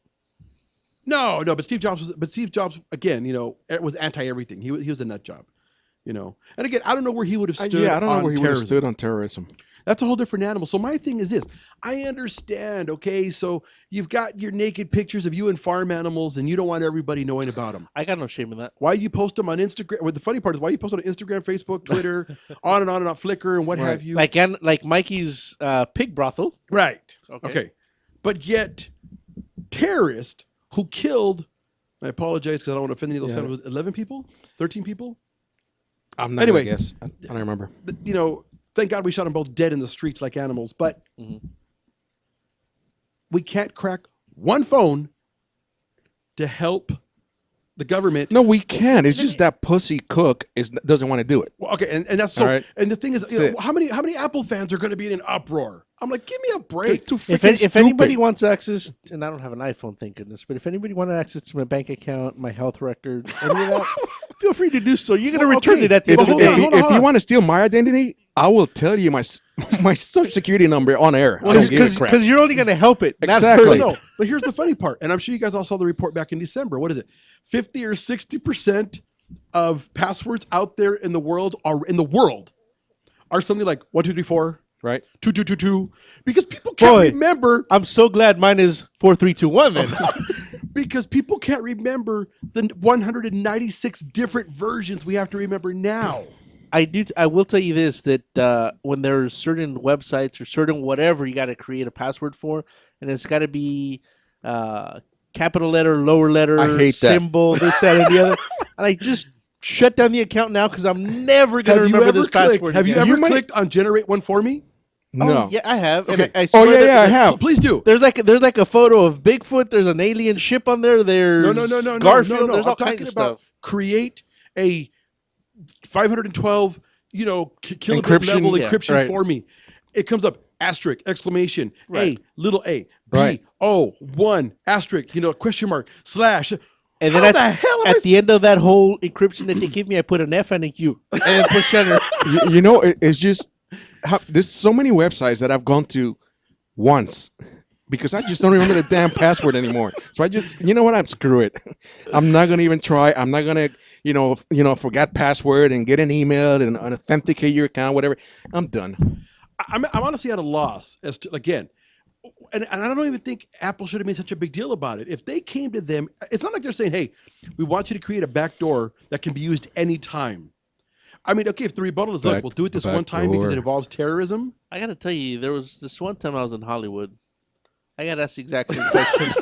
No, but Steve Jobs again, was anti everything. He was a nut job, And again, I don't know where he would have stood. I don't know where he would have terrorism. stood on terrorism. That's a whole different animal. So my thing is this: I understand. Okay, so you've got your naked pictures of you and farm animals, and you don't want everybody knowing about them. I got no shame in that. Why you post them on Instagram? Well, the funny part is why you post on Instagram, Facebook, Twitter, on and on, Flickr, and what have you. Like Mikey's pig brothel. Right. Okay. But yet, terrorist who killed, I apologize because I don't want to offend any of those families, 11 people? 13 people? I'm not anyway, gonna guess. I don't remember. Thank God we shot them both dead in the streets like animals, but we can't crack one phone to help the government. No, we can. It's just that pussy Cook doesn't want to do it. Well, okay, and that's so. Right. And the thing is, how many Apple fans are going to be in an uproar? I'm like, give me a break. If anybody wants access, and I don't have an iPhone, thank goodness, but if anybody wanted access to my bank account, my health records, any of that, feel free to do so. You're going to return it at the end of the day. If you want to steal my identity, I will tell you my social security number on air. Because you're only going to help it. Exactly. No, but here's the funny part, and I'm sure you guys all saw the report back in December. What is it? 50 or 60% of passwords out there in the world are something like 1234. Right. 2222. Because people can't remember. I'm so glad mine is 4321 then. Because people can't remember the 196 different versions we have to remember now. I will tell you this, that when there's certain websites or certain whatever you got to create a password for, and it's got to be capital letter, lower letter, I hate symbol, this, that, and the other. And I just shut down the account now because I'm never going to remember this password. Have you ever clicked on generate one for me? No. Oh, yeah, I have. Okay. And I swear I have. Please do. There's like a photo of Bigfoot. There's an alien ship on there. There's No. Garfield. No. There's all I'm talking kinds of about stuff. create a 512, kilobit Encryption, level encryption right. for me. It comes up asterisk, exclamation, Right. A, little a, B, Right. O, 1, asterisk, question mark, slash. And then at the end of that whole encryption that they give me, I put an F and a Q and then push enter. It's just there's so many websites that I've gone to once because I just don't remember the damn password anymore. So I just, I'm screw it. I'm not gonna even try. I'm not gonna, forget password and get an email and authenticate your account, whatever. I'm done. I'm honestly at a loss as to, again, and I don't even think Apple should have made such a big deal about it. If they came to them, it's not like they're saying, hey, we want you to create a backdoor that can be used anytime. I mean, okay, if the rebuttal is, look, we'll do it this one time because it involves terrorism. I got to tell you, there was this one time I was in Hollywood. I got asked the exact same question.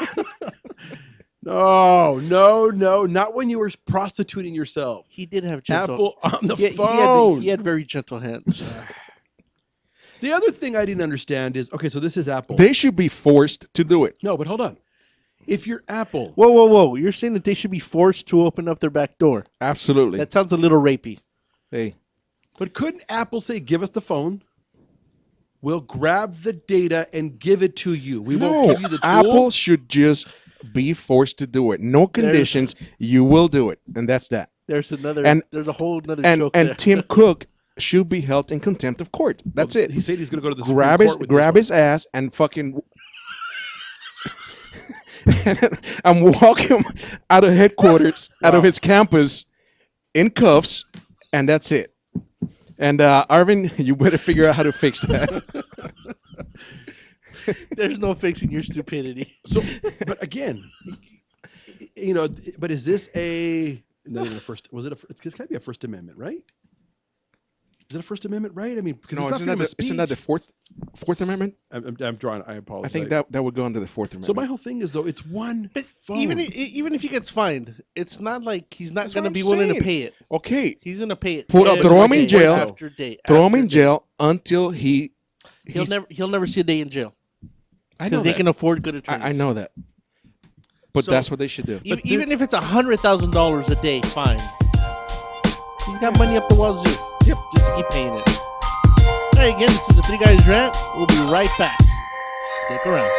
No, not when you were prostituting yourself. He did have gentle. Apple on the He phone. he had very gentle hands. The other thing I didn't understand is, okay, so this is Apple. They should be forced to do it. No, but hold on. If you're Apple, Whoa! You're saying that they should be forced to open up their back door? Absolutely. That sounds a little rapey. Hey, but couldn't Apple say, "Give us the phone. We'll grab the data and give it to you. We won't give you the tool." Apple should just be forced to do it. No conditions. You will do it, and that's that. There's another. There's a whole another joke and there. Tim Cook should be held in contempt of court. That's it. He said he's going to go to the grab Supreme his Court with grab this his ass and fucking. and walk him out of headquarters, out of his campus, in cuffs, and that's it. And Arvin, you better figure out how to fix that. There's no fixing your stupidity. So, but again, but is this not even a first? Was it a? It's got to be a First Amendment, right? Is it a First Amendment right? I mean, because No, it's not freedom of speech. isn't that the Fourth Amendment? I'm drawing. I apologize. I think that would go under the Fourth Amendment. So my whole thing is though, it's one phone. Even if he gets fined, it's not like he's not That's going to what be I'm willing to saying. pay it. Okay, He's going to pay it. throw him in day jail. after day. Throw him after in day. jail until he'll never see a day in jail. I know Because they that. can afford good attorneys. I know that. But So, that's what they should do. Even if it's $100,000 a day, fine. He's got money up the wazoo. Yep, just to keep paying it. Hey, again, this is the Three Guys Rant. We'll be right back. Stick around.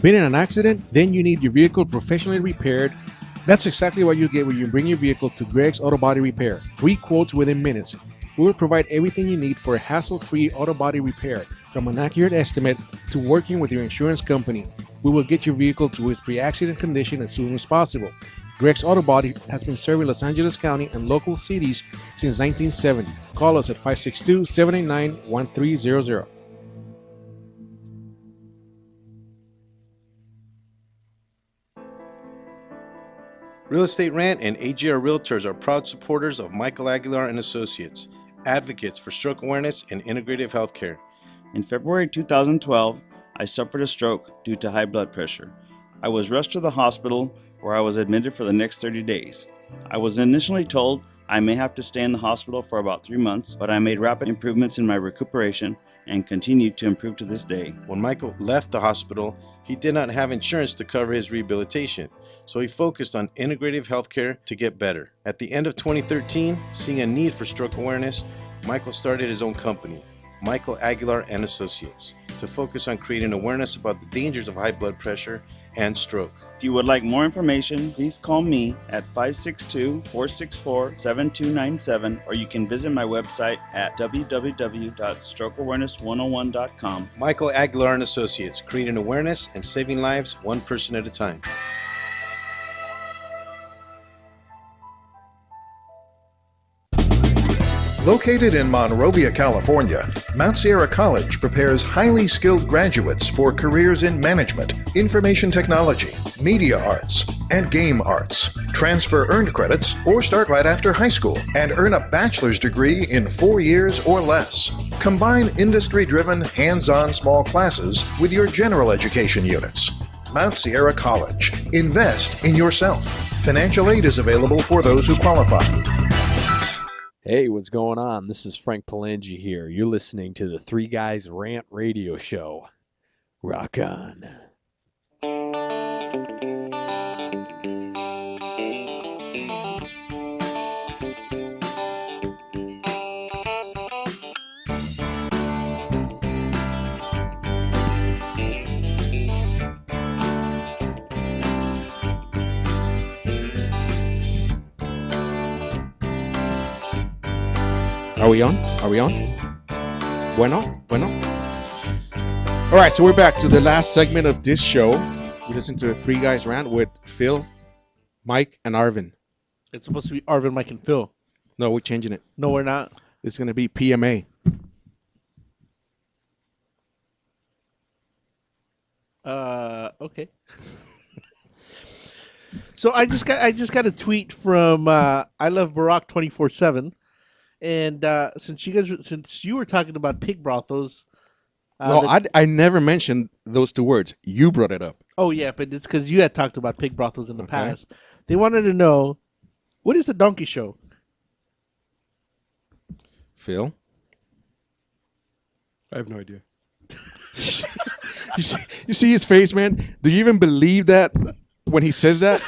Been in an accident? Then you need your vehicle professionally repaired. That's exactly what you get when you bring your vehicle to Greg's Auto Body Repair. 3 quotes within minutes. We will provide everything you need for a hassle-free auto body repair, from an accurate estimate to working with your insurance company. We will get your vehicle to its pre-accident condition as soon as possible. Greg's Auto Body has been serving Los Angeles County and local cities since 1970. Call us at 562-789-1300. Real Estate Rant and AGR Realtors are proud supporters of Michael Aguilar and Associates, advocates for stroke awareness and integrative healthcare. In February 2012, I suffered a stroke due to high blood pressure. I was rushed to the hospital where I was admitted for the next 30 days. I was initially told I may have to stay in the hospital for about 3 months, but I made rapid improvements in my recuperation and continued to improve to this day. When Michael left the hospital, he did not have insurance to cover his rehabilitation, so he focused on integrative healthcare to get better. At the end of 2013, seeing a need for stroke awareness, Michael started his own company, Michael Aguilar and Associates, to focus on creating awareness about the dangers of high blood pressure and stroke. If you would like more information, please call me at 562-464-7297, or you can visit my website at www.strokeawareness101.com. Michael Aguilar and Associates, creating awareness and saving lives one person at a time. Located in Monrovia, California, Mount Sierra College prepares highly skilled graduates for careers in management, information technology, media arts, and game arts. Transfer earned credits or start right after high school and earn a bachelor's degree in 4 years or less. Combine industry-driven, hands-on small classes with your general education units. Mount Sierra College. Invest in yourself. Financial aid is available for those who qualify. Hey, what's going on? This is Frank Palangi here. You're listening to the Three Guys Rant radio show. Rock on. Are we on? Are we on? Bueno. All right, so we're back to the last segment of this show. You listen to the Three Guys Rant with Phil, Mike, and Arvin. It's supposed to be Arvin, Mike, and Phil. No, we're changing it. No, we're not. It's going to be PMA. Okay. So I just got a tweet from I Love Barack 24/7, and since you were talking about pig brothels. No, I never mentioned those two words. You brought it up. Oh yeah, but it's because you had talked about pig brothels in the past. They wanted to know, what is the donkey show? Phil? I have no idea. You see his face, man? Do you even believe that when he says that?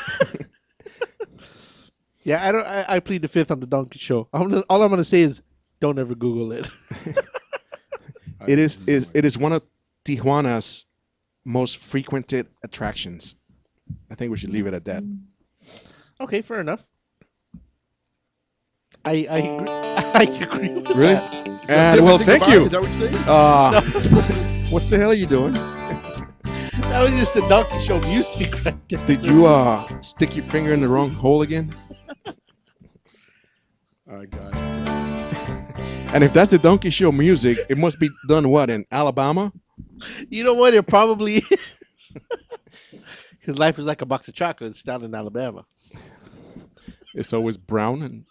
Yeah, I plead the fifth on the donkey show. All I'm gonna say is, don't ever Google it. It is one of Tijuana's most frequented attractions. I think we should leave it at that. Okay, fair enough. I agree. I agree with Really? that. Well, thank you. Is that what you're saying? What the hell are you doing? That was just a donkey show music right there. Did you stick your finger in the wrong hole again? I got it. And if that's the donkey show music, it must be done what, in Alabama? You know what? It probably is. Because life is like a box of chocolates down in Alabama. It's always brown and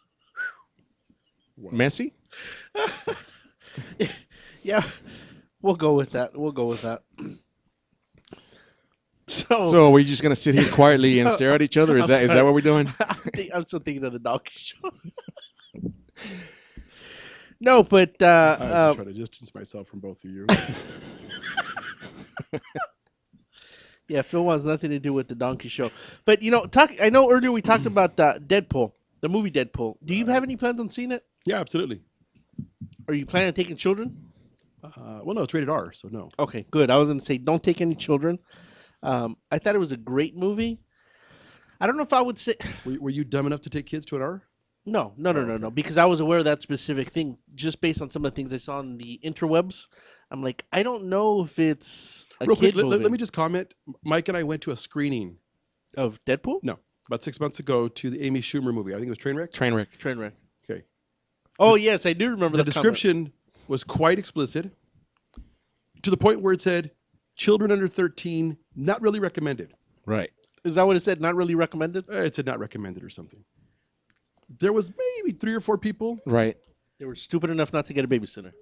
messy? Yeah, we'll go with that. So we're just gonna sit here quietly and stare at each other? Is that what we're doing? I'm still thinking of the donkey show. No, but I was trying to distance myself from both of you. Yeah, Phil wants nothing to do with the donkey show. But I know earlier we talked about Deadpool, the movie Deadpool. Do you have any plans on seeing it? Yeah, absolutely. Are you planning on taking children? Well, no, it's rated R, so no. Okay, good. I was going to say don't take any children. I thought it was a great movie. I don't know if I would say. Were you dumb enough to take kids to an R? No, because I was aware of that specific thing just based on some of the things I saw on the interwebs. I'm like, I don't know if it's a Real kid quick, movie. let me just comment. Mike and I went to a screening of Deadpool. No, about 6 months ago to the Amy Schumer movie. I think it was Trainwreck. Trainwreck. Okay. Oh yes, I do remember The the description was quite explicit, to the point where it said, "Children under 13 not really recommended." Right. Is that what it said? Not really recommended. It said not recommended or something. There was maybe 3 or 4 people. Right. They were stupid enough not to get a babysitter.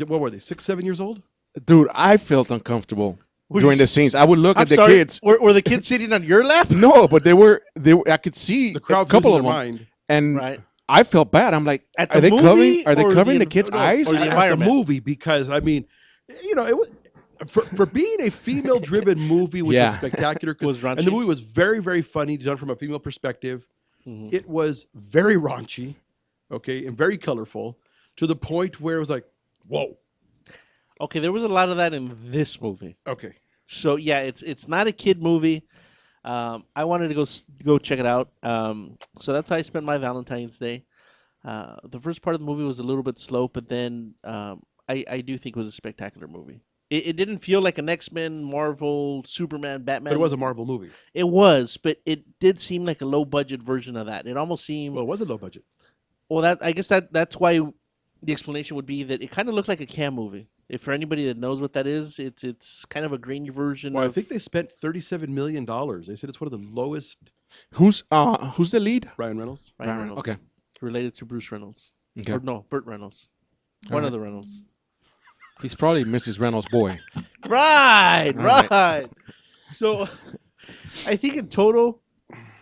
What were they? 6, 7 years old? Dude, I felt uncomfortable during the scenes. I would look at the sorry, kids. Were the kids sitting on your lap? No, but they were. I could see The crowd's a couple losing of their them, mind. and Right. I felt bad. I'm like, At are the they movie covering? Are they or covering the- the kids' no, eyes? or the At the environment? movie, because I mean, it was for being a female-driven movie with Yeah. a spectacular, Was raunchy? and the movie was very, very funny, done from a female perspective. Mhm. It was very raunchy, okay, and very colorful, to the point where it was like, whoa. Okay, there was a lot of that in this movie. Okay. So yeah, it's not a kid movie. I wanted to go check it out. So that's how I spent my Valentine's Day. The first part of the movie was a little bit slow, but then I do think it was a spectacular movie. It didn't feel like an X-Men, Marvel, Superman, Batman. But it was a Marvel movie. It was, but it did seem like a low budget version of that. It almost seemed. Well, it was a low budget. Well, I guess that's why the explanation would be that it kind of looked like a cam movie. If for anybody that knows what that is, it's kind of a grainy version. Well, of, I think they spent $37 million. They said it's one of the lowest. Who's the lead? Ryan Reynolds. Ryan Reynolds. Okay. Related to Bruce Reynolds. Okay. Or no, Burt Reynolds. All One right. of the Reynolds. He's probably Mrs. Reynolds' boy. Right. All right. So, I think in total,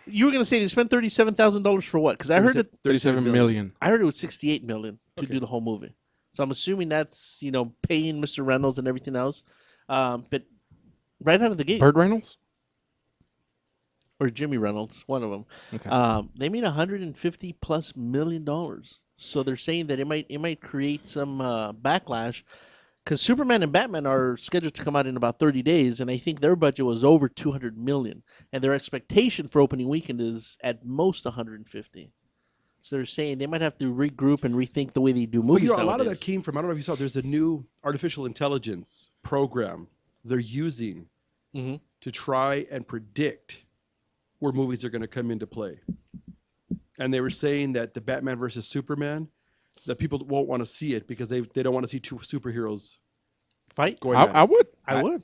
you were going to say they spent $37,000 for what? Because I heard that 37 million. I heard it was $68 million to do the whole movie. So I'm assuming that's paying Mr. Reynolds and everything else. But right out of the gate, Burt Reynolds? or Jimmy Reynolds, one of them. Okay. They made $150+ million. So they're saying that it might create some backlash, because Superman and Batman are scheduled to come out in about 30 days, and I think their budget was over $200 million, and their expectation for opening weekend is at most $150. So they're saying they might have to regroup and rethink the way they do Well, movies. a lot of nowadays. that came from, I don't know if you saw, there's a new artificial intelligence program they're using Mm-hmm. to try and predict where movies are going to come into play. And they were saying that the Batman versus Superman, that people won't want to see it because they don't want to see two superheroes fight. Going I would. I would.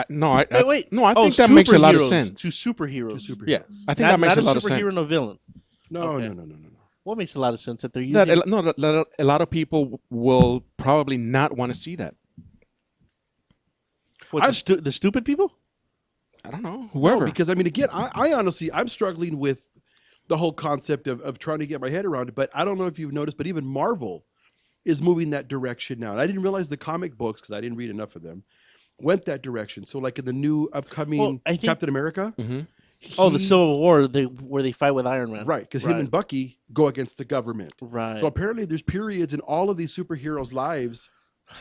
No, I Oh, think that makes a lot of superheroes. sense. Two superheroes. Two superheroes. Yeah, I think that makes a lot of Not a superhero sense. and a villain. No, Okay. no. What makes a lot of sense that they're using? That a lot of people will probably not want to see that. What, the stupid people? I don't know. Whoever. No, because I mean, again, I honestly, I'm struggling with the whole concept of trying to get my head around it. But I don't know if you've noticed, but even Marvel is moving that direction now. And I didn't realize the comic books, because I didn't read enough of them, went that direction. So like in the new upcoming I think- Captain America. The Civil War, where they fight with Iron Man. Right, because him and Bucky go against the government. Right. So apparently there's periods in all of these superheroes' lives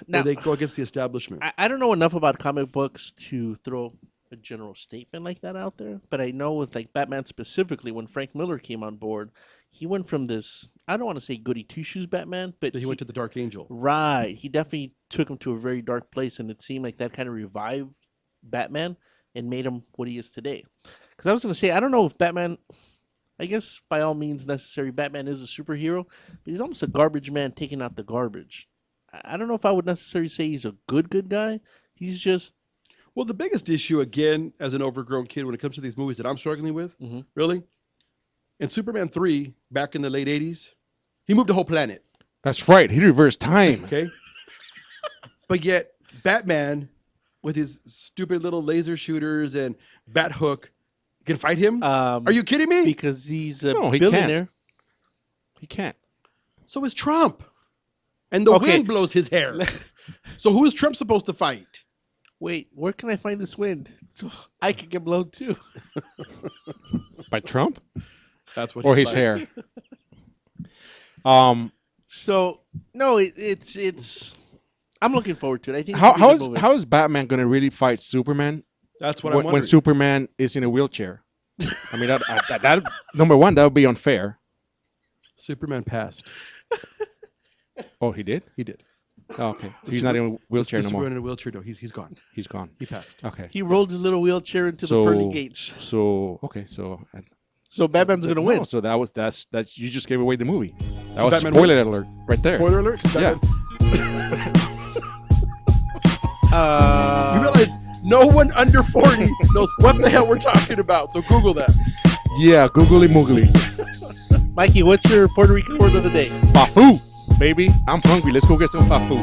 where Now- they go against the establishment. I don't know enough about comic books to throw a general statement like that out there, but I know with like Batman specifically, when Frank Miller came on board, he went from this, I don't want to say goody two shoes Batman, but he went to the Dark Angel. Right. He definitely took him to a very dark place, and it seemed like that kind of revived Batman and made him what he is today. Because I was going to say, I don't know if Batman, I guess by all means necessary, Batman is a superhero, but he's almost a garbage man taking out the garbage. I don't know if I would necessarily say he's a good guy. He's just... Well, the biggest issue, again, as an overgrown kid, when it comes to these movies that I'm struggling with, really, in Superman 3, back in the late 80s, he moved the whole planet. That's right. He reversed time. Okay. But yet, Batman, with his stupid little laser shooters and bat hook, can fight him? Are you kidding me? Because he's a No, he billionaire. can't. He can't. So is Trump. And the Okay. wind blows his hair. So who is Trump supposed to fight? Wait, where can I find this wind? So I could get blown too. By Trump? That's what Or he his fight. hair. So no, it's. I'm looking forward to it. I think How is Batman going to really fight Superman? That's what I'm when wondering. Superman is in a wheelchair. I mean, that number one, that would be unfair. Superman passed. Oh, he did? He did. Oh, okay. He's not in a wheelchair the no more. Superman in a wheelchair, no, he's gone. He's gone. He passed. Okay. He rolled his little wheelchair into the pearly gates. So Batman's gonna win. So that's you just gave away the movie. That So was Batman spoiler wins. alert right there. Spoiler alert? 'Cause Yeah. You realize no one under 40 knows what the hell we're talking about. So Google that. Yeah, googly moogly. Mikey, what's your Puerto Rican word of the day? Fafu, baby. I'm hungry. Let's go get some fafu.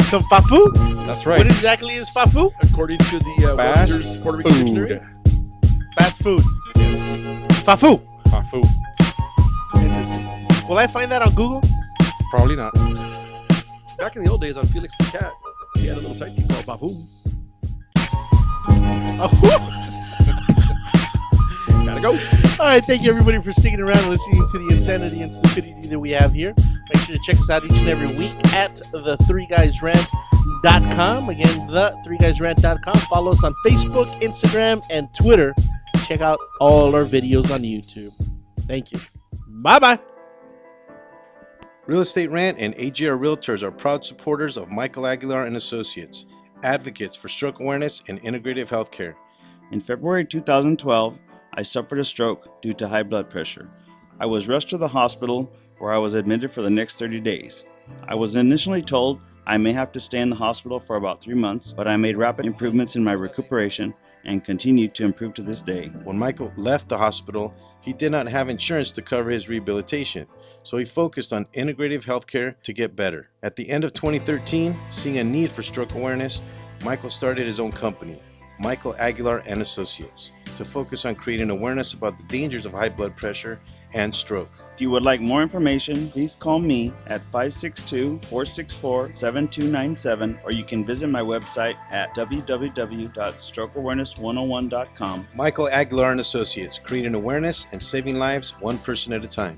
Some fafu? That's right. What exactly is fafu? According to the Fast Webster's Puerto Rican food. dictionary. Fast food. Fafu. Fafu. Will I find that on Google? Probably not. Back in the old days on Felix the Cat, he had a little sidekick called Baboon. Gotta go. All right, thank you everybody for sticking around and listening to the insanity and stupidity that we have here. Make sure to check us out each and every week at the3guysrant.com. Again, the3guysrant.com. Follow us on Facebook, Instagram, and Twitter. Check out all our videos on YouTube. Thank you. Bye-bye. Real Estate Rant and AGR Realtors are proud supporters of Michael Aguilar and Associates, advocates for stroke awareness and integrative healthcare. In February 2012, I suffered a stroke due to high blood pressure. I was rushed to the hospital where I was admitted for the next 30 days. I was initially told I may have to stay in the hospital for about 3 months, but I made rapid improvements in my recuperation and continued to improve to this day. When Michael left the hospital, he did not have insurance to cover his rehabilitation, so he focused on integrative healthcare to get better. At the end of 2013, seeing a need for stroke awareness, Michael started his own company, Michael Aguilar and Associates, to focus on creating awareness about the dangers of high blood pressure and stroke. If you would like more information, please call me at 562-464-7297, or you can visit my website at www.strokeawareness101.com. Michael Aguilar and Associates, creating awareness and saving lives one person at a time.